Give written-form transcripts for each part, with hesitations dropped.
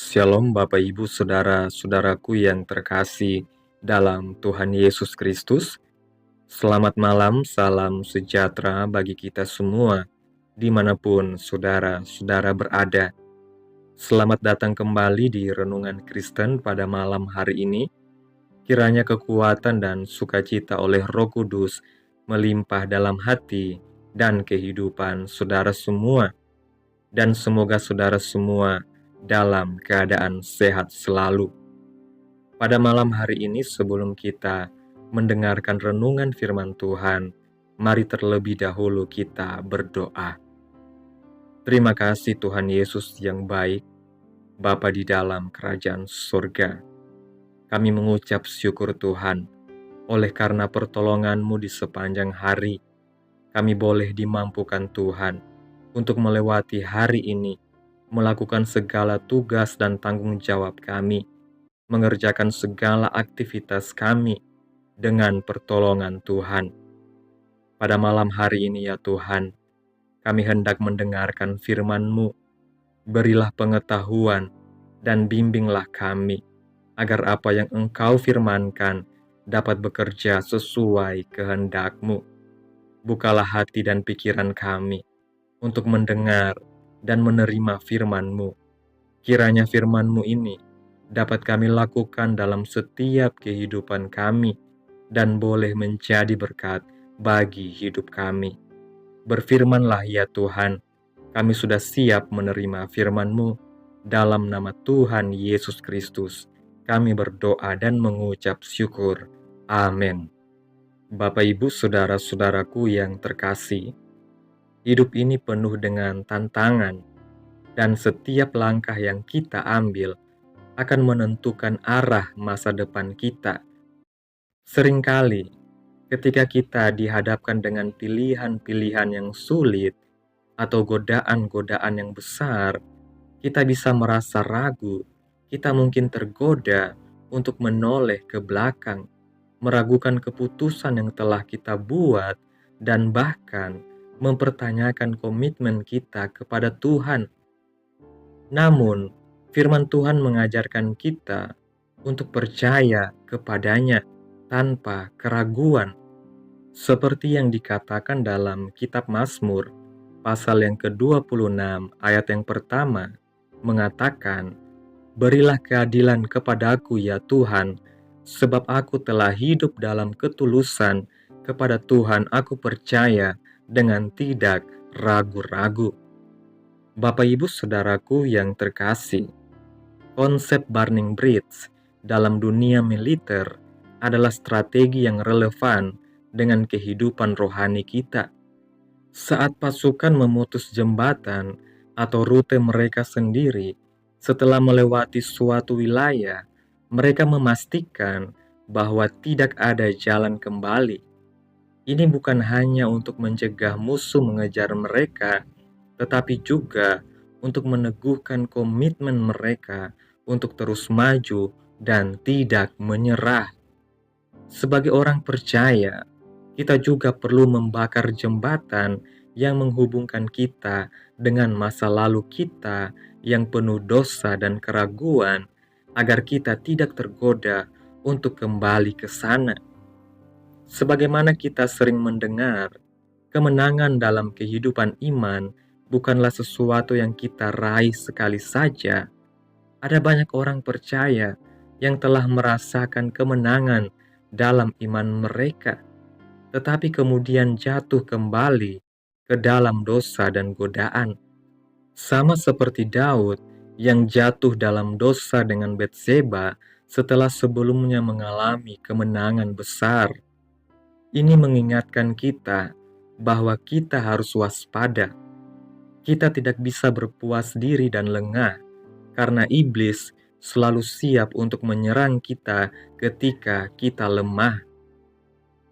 Shalom Bapak Ibu Saudara-saudaraku yang terkasih dalam Tuhan Yesus Kristus. Selamat malam, salam sejahtera bagi kita semua dimanapun saudara-saudara berada. Selamat datang kembali di Renungan Kristen pada malam hari ini. Kiranya kekuatan dan sukacita oleh Roh Kudus melimpah dalam hati dan kehidupan saudara semua. Dan semoga saudara semua dalam keadaan sehat selalu. Pada malam hari ini sebelum kita mendengarkan renungan firman Tuhan, mari terlebih dahulu kita berdoa. Terima kasih Tuhan Yesus yang baik, Bapa di dalam kerajaan surga. Kami mengucap syukur Tuhan, oleh karena pertolongan-Mu di sepanjang hari, kami boleh dimampukan Tuhan untuk melewati hari ini, melakukan segala tugas dan tanggung jawab kami, mengerjakan segala aktivitas kami dengan pertolongan Tuhan. Pada malam hari ini ya Tuhan, kami hendak mendengarkan firman-Mu. Berilah pengetahuan dan bimbinglah kami, agar apa yang Engkau firmankan dapat bekerja sesuai kehendak-Mu. Bukalah hati dan pikiran kami untuk mendengar dan menerima firman-Mu. Kiranya firman-Mu ini dapat kami lakukan dalam setiap kehidupan kami dan boleh menjadi berkat bagi hidup kami. Berfirmanlah ya Tuhan, kami sudah siap menerima firman-Mu. Dalam nama Tuhan Yesus Kristus, kami berdoa dan mengucap syukur. Amin. Bapak Ibu Saudara-saudaraku yang terkasih, hidup ini penuh dengan tantangan, dan setiap langkah yang kita ambil akan menentukan arah masa depan kita. Seringkali, ketika kita dihadapkan dengan pilihan-pilihan yang sulit atau godaan-godaan yang besar, kita bisa merasa ragu, kita mungkin tergoda untuk menoleh ke belakang, meragukan keputusan yang telah kita buat, dan bahkan mempertanyakan komitmen kita kepada Tuhan. Namun, firman Tuhan mengajarkan kita untuk percaya kepadanya tanpa keraguan. Seperti yang dikatakan dalam kitab Mazmur, pasal yang ke-26 ayat yang pertama, mengatakan, "Berilah keadilan kepadaku ya Tuhan, sebab aku telah hidup dalam ketulusan, kepada Tuhan aku percaya dengan tidak ragu-ragu." Bapak Ibu Saudaraku yang terkasih, konsep burning bridge dalam dunia militer adalah strategi yang relevan dengan kehidupan rohani kita. Saat pasukan memutus jembatan atau rute mereka sendiri setelah melewati suatu wilayah, mereka memastikan bahwa tidak ada jalan kembali. Ini bukan hanya untuk mencegah musuh mengejar mereka, tetapi juga untuk meneguhkan komitmen mereka untuk terus maju dan tidak menyerah. Sebagai orang percaya, kita juga perlu membakar jembatan yang menghubungkan kita dengan masa lalu kita yang penuh dosa dan keraguan, agar kita tidak tergoda untuk kembali ke sana. Sebagaimana kita sering mendengar, kemenangan dalam kehidupan iman bukanlah sesuatu yang kita raih sekali saja. Ada banyak orang percaya yang telah merasakan kemenangan dalam iman mereka, tetapi kemudian jatuh kembali ke dalam dosa dan godaan. Sama seperti Daud yang jatuh dalam dosa dengan Batseba setelah sebelumnya mengalami kemenangan besar. Ini mengingatkan kita bahwa kita harus waspada. Kita tidak bisa berpuas diri dan lengah, karena iblis selalu siap untuk menyerang kita ketika kita lemah.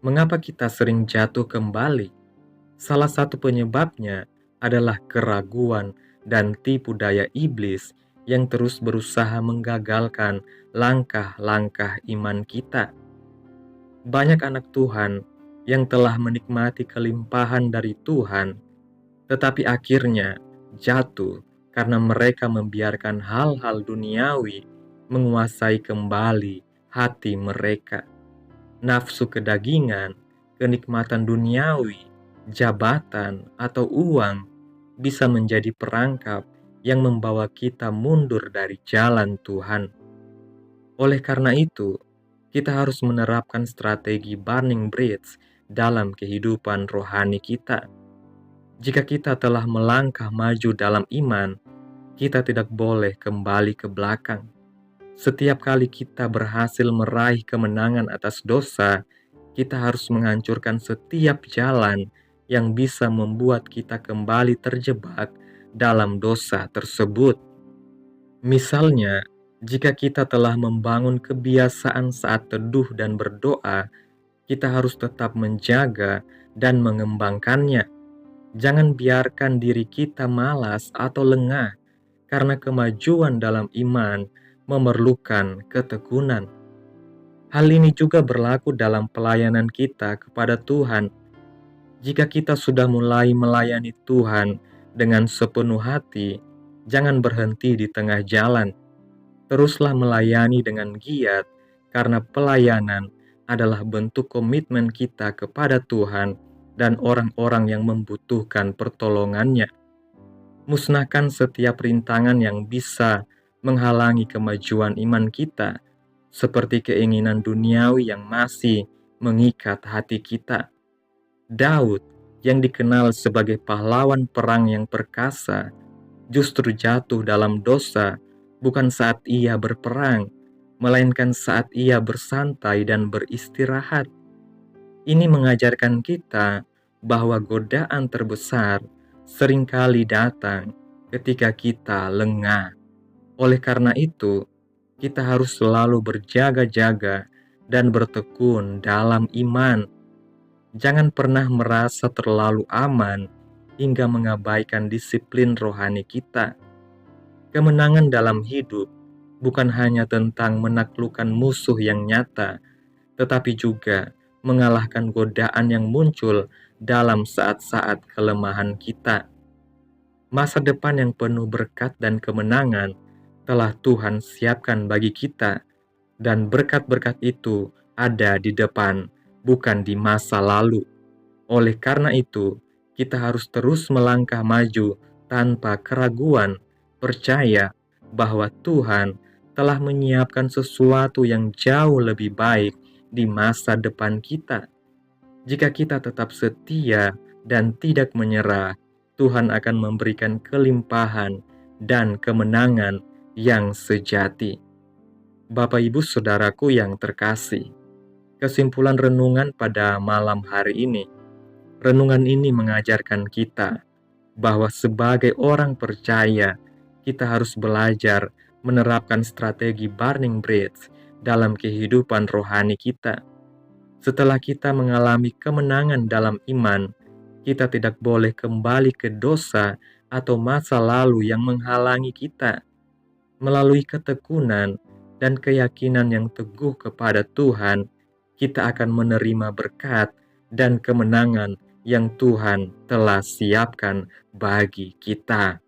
Mengapa kita sering jatuh kembali? Salah satu penyebabnya adalah keraguan dan tipu daya iblis yang terus berusaha menggagalkan langkah-langkah iman kita. Banyak anak Tuhan yang telah menikmati kelimpahan dari Tuhan, tetapi akhirnya jatuh karena mereka membiarkan hal-hal duniawi menguasai kembali hati mereka. Nafsu kedagingan, kenikmatan duniawi, jabatan, atau uang bisa menjadi perangkap yang membawa kita mundur dari jalan Tuhan. Oleh karena itu, kita harus menerapkan strategi burning bridge dalam kehidupan rohani kita. Jika kita telah melangkah maju dalam iman, kita tidak boleh kembali ke belakang. Setiap kali kita berhasil meraih kemenangan atas dosa, kita harus menghancurkan setiap jalan yang bisa membuat kita kembali terjebak dalam dosa tersebut. Misalnya, jika kita telah membangun kebiasaan saat teduh dan berdoa, kita harus tetap menjaga dan mengembangkannya. Jangan biarkan diri kita malas atau lengah, karena kemajuan dalam iman memerlukan ketekunan. Hal ini juga berlaku dalam pelayanan kita kepada Tuhan. Jika kita sudah mulai melayani Tuhan dengan sepenuh hati, jangan berhenti di tengah jalan. Teruslah melayani dengan giat, karena pelayanan adalah bentuk komitmen kita kepada Tuhan dan orang-orang yang membutuhkan pertolongannya. Musnahkan setiap rintangan yang bisa menghalangi kemajuan iman kita, seperti keinginan duniawi yang masih mengikat hati kita. Daud, yang dikenal sebagai pahlawan perang yang perkasa, justru jatuh dalam dosa bukan saat ia berperang, melainkan saat ia bersantai dan beristirahat. Ini mengajarkan kita bahwa godaan terbesar seringkali datang ketika kita lengah. Oleh karena itu, kita harus selalu berjaga-jaga dan bertekun dalam iman. Jangan pernah merasa terlalu aman hingga mengabaikan disiplin rohani kita. Kemenangan dalam hidup bukan hanya tentang menaklukkan musuh yang nyata, tetapi juga mengalahkan godaan yang muncul dalam saat-saat kelemahan kita. Masa depan yang penuh berkat dan kemenangan telah Tuhan siapkan bagi kita, dan berkat-berkat itu ada di depan, bukan di masa lalu. Oleh karena itu, kita harus terus melangkah maju tanpa keraguan, percaya bahwa Tuhan telah menyiapkan sesuatu yang jauh lebih baik di masa depan kita. Jika kita tetap setia dan tidak menyerah, Tuhan akan memberikan kelimpahan dan kemenangan yang sejati. Bapak Ibu Saudaraku yang terkasih, kesimpulan renungan pada malam hari ini. Renungan ini mengajarkan kita bahwa sebagai orang percaya, kita harus belajar menerapkan strategi burning bridge dalam kehidupan rohani kita. Setelah kita mengalami kemenangan dalam iman, kita tidak boleh kembali ke dosa atau masa lalu yang menghalangi kita. Melalui ketekunan dan keyakinan yang teguh kepada Tuhan, kita akan menerima berkat dan kemenangan yang Tuhan telah siapkan bagi kita.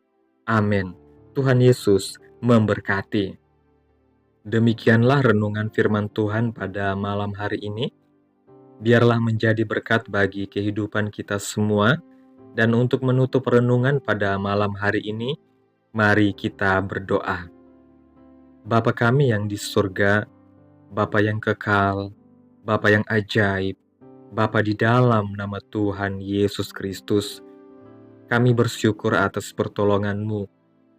Amin. Tuhan Yesus memberkati. Demikianlah renungan firman Tuhan pada malam hari ini. Biarlah menjadi berkat bagi kehidupan kita semua. Dan untuk menutup renungan pada malam hari ini, mari kita berdoa. Bapa kami yang di surga, Bapa yang kekal, Bapa yang ajaib, Bapa di dalam nama Tuhan Yesus Kristus, kami bersyukur atas pertolongan-Mu,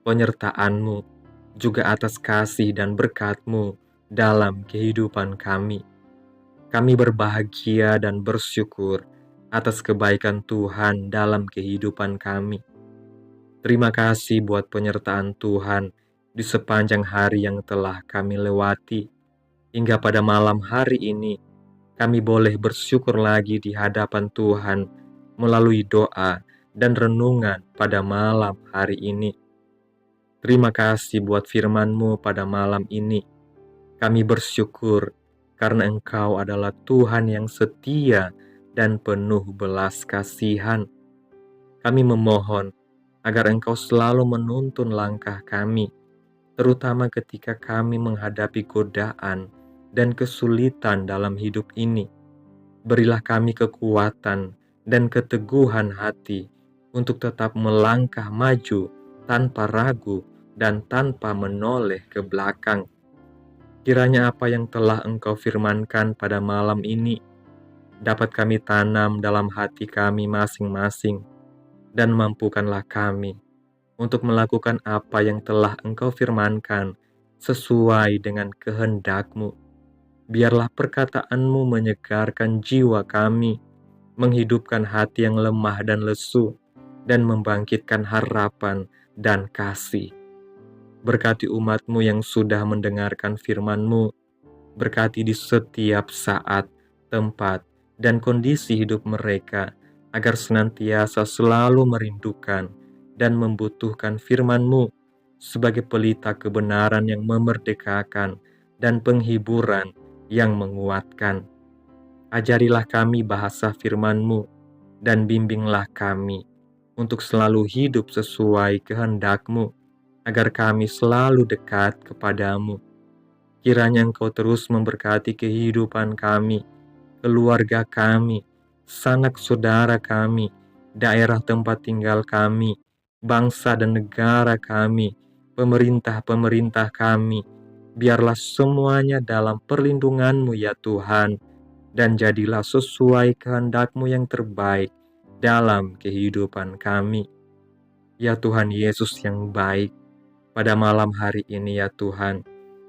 penyertaan-Mu, juga atas kasih dan berkat-Mu dalam kehidupan kami. Kami berbahagia dan bersyukur atas kebaikan Tuhan dalam kehidupan kami. Terima kasih buat penyertaan Tuhan di sepanjang hari yang telah kami lewati. Hingga pada malam hari ini, kami boleh bersyukur lagi di hadapan Tuhan melalui doa dan renungan pada malam hari ini. Terima kasih buat firman-Mu pada malam ini. Kami bersyukur karena Engkau adalah Tuhan yang setia dan penuh belas kasihan. Kami memohon, agar Engkau selalu menuntun langkah kami, terutama ketika kami menghadapi godaan dan kesulitan dalam hidup ini. Berilah kami kekuatan dan keteguhan hati untuk tetap melangkah maju tanpa ragu dan tanpa menoleh ke belakang. Kiranya apa yang telah Engkau firmankan pada malam ini dapat kami tanam dalam hati kami masing-masing, dan mampukanlah kami untuk melakukan apa yang telah Engkau firmankan sesuai dengan kehendak-Mu. Biarlah perkataan-Mu menyegarkan jiwa kami, menghidupkan hati yang lemah dan lesu, dan membangkitkan harapan dan kasih. Berkati umat-Mu yang sudah mendengarkan firman-Mu, berkati di setiap saat, tempat, dan kondisi hidup mereka, agar senantiasa selalu merindukan dan membutuhkan firman-Mu sebagai pelita kebenaran yang memerdekakan dan penghiburan yang menguatkan. Ajarilah kami bahasa firman-Mu dan bimbinglah kami untuk selalu hidup sesuai kehendak-Mu, agar kami selalu dekat kepadamu. Kiranya Engkau terus memberkati kehidupan kami, keluarga kami, sanak saudara kami, daerah tempat tinggal kami, bangsa dan negara kami, pemerintah-pemerintah kami. Biarlah semuanya dalam perlindungan-Mu ya Tuhan, dan jadilah sesuai kehendak-Mu yang terbaik dalam kehidupan kami. Ya Tuhan Yesus yang baik, pada malam hari ini ya Tuhan,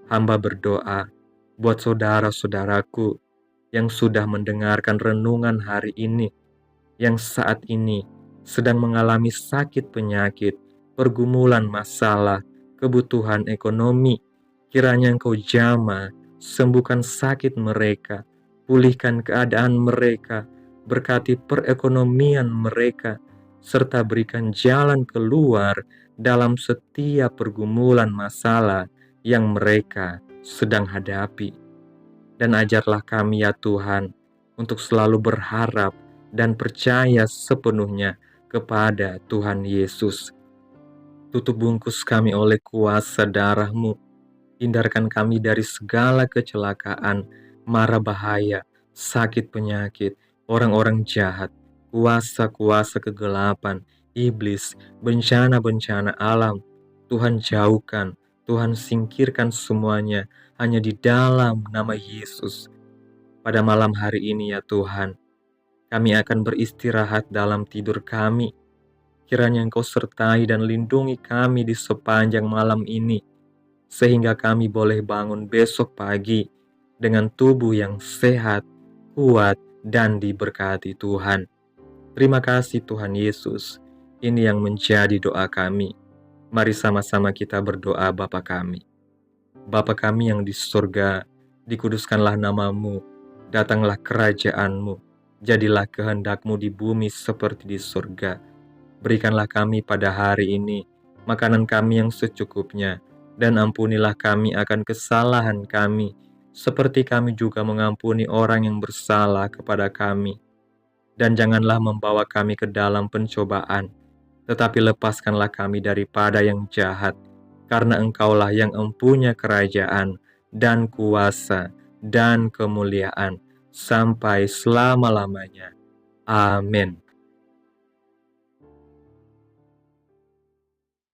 hamba berdoa buat saudara-saudaraku yang sudah mendengarkan renungan hari ini, yang saat ini sedang mengalami sakit penyakit, pergumulan masalah, kebutuhan ekonomi. Kiranya Engkau jamah, sembuhkan sakit mereka, pulihkan keadaan mereka, berkati perekonomian mereka, serta berikan jalan keluar dalam setiap pergumulan masalah yang mereka sedang hadapi. Dan ajarlah kami ya Tuhan, untuk selalu berharap dan percaya sepenuhnya kepada Tuhan Yesus. Tutup bungkus kami oleh kuasa darah-Mu, hindarkan kami dari segala kecelakaan, mara bahaya, sakit penyakit, orang-orang jahat, kuasa-kuasa kegelapan, iblis, bencana-bencana alam. Tuhan jauhkan, Tuhan singkirkan semuanya hanya di dalam nama Yesus. Pada malam hari ini ya Tuhan, kami akan beristirahat dalam tidur kami. Kiranya Engkau sertai dan lindungi kami di sepanjang malam ini, sehingga kami boleh bangun besok pagi dengan tubuh yang sehat, kuat, dan diberkati Tuhan. Terima kasih Tuhan Yesus. Ini yang menjadi doa kami. Mari sama-sama kita berdoa Bapa kami. Bapa kami yang di surga, dikuduskanlah nama-Mu, datanglah kerajaan-Mu, jadilah kehendak-Mu di bumi seperti di surga. Berikanlah kami pada hari ini makanan kami yang secukupnya, dan ampunilah kami akan kesalahan kami, seperti kami juga mengampuni orang yang bersalah kepada kami. Dan janganlah membawa kami ke dalam pencobaan, tetapi lepaskanlah kami daripada yang jahat, karena Engkaulah yang empunya kerajaan, dan kuasa, dan kemuliaan, sampai selama-lamanya. Amin.